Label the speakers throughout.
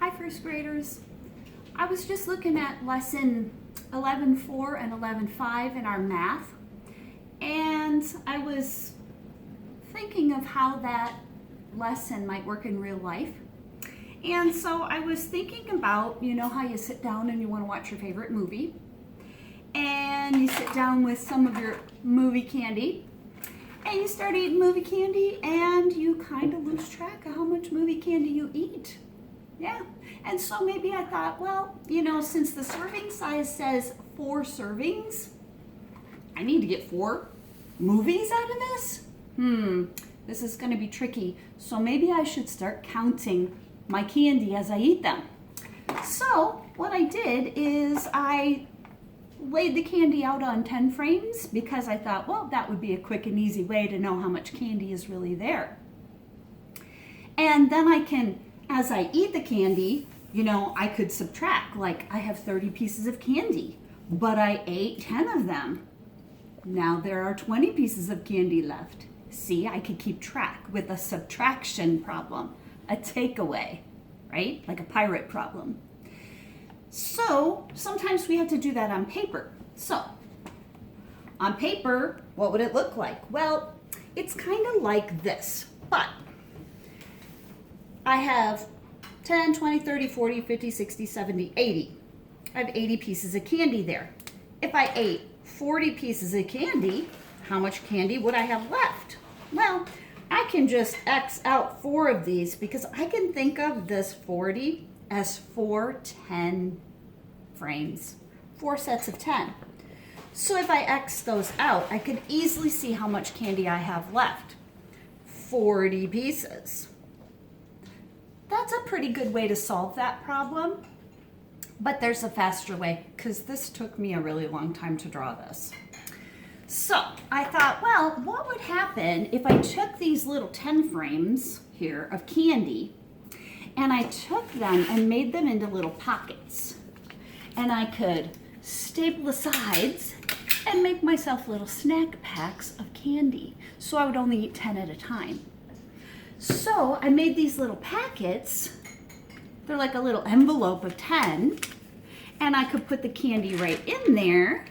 Speaker 1: Hi, first graders. I was just looking at lesson 11.4 and 11.5 in our math, and I was thinking of how that lesson might work in real life. And so I was thinking about, you know how you sit down and you want to watch your favorite movie, and you sit down with some of your movie candy, and you start eating movie candy, and you kind of lose track of how much movie candy you eat. Yeah, and so maybe I thought, well, you know, since the serving size says 4 servings, I need to get 4 movies out of this? This is going to be tricky. So maybe I should start counting my candy as I eat them. So what I did is I laid the candy out on 10 frames because I thought, well, that would be a quick and easy way to know how much candy is really there. And then I can, as I eat the candy, you know, I could subtract, like I have 30 pieces of candy, but I ate 10 of them. Now there are 20 pieces of candy left. See, I could keep track with a subtraction problem, a takeaway, right? Like a pirate problem. So sometimes we have to do that on paper. So on paper, what would it look like? Well, it's kind of like this, but I have 10, 20, 30, 40, 50, 60, 70, 80. I have 80 pieces of candy there. If I ate 40 pieces of candy, how much candy would I have left? Well, I can just X out 4 of these because I can think of this 40 as 4 10 frames, 4 sets of 10. So if I X those out, I could easily see how much candy I have left. 40 pieces. That's a pretty good way to solve that problem, but there's a faster way because this took me a really long time to draw this. So I thought, well, what would happen if I took these little 10 frames here of candy and I took them and made them into little pockets, and I could staple the sides and make myself little snack packs of candy so I would only eat 10 at a time. So I made these little packets. They're like a little envelope of 10, and I could put the candy right in there,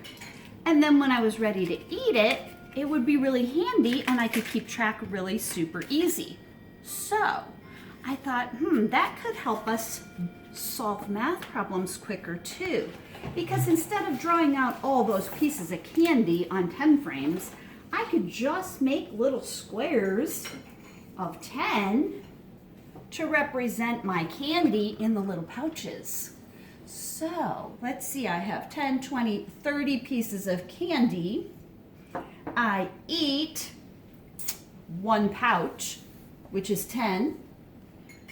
Speaker 1: and then when I was ready to eat it, it would be really handy and I could keep track really super easy. So I thought, that could help us solve math problems quicker too, because instead of drawing out all those pieces of candy on 10 frames, I could just make little squares of 10 to represent my candy in the little pouches. So let's see, I have 10, 20, 30 pieces of candy. I eat 1 pouch, which is 10.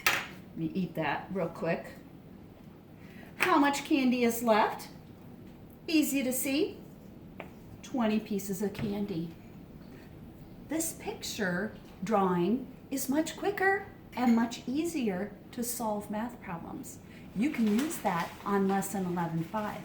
Speaker 1: Let me eat that real quick. How much candy is left? Easy to see. 20 pieces of candy. This picture drawing is much quicker and much easier to solve math problems. You can use that on lesson 11.5.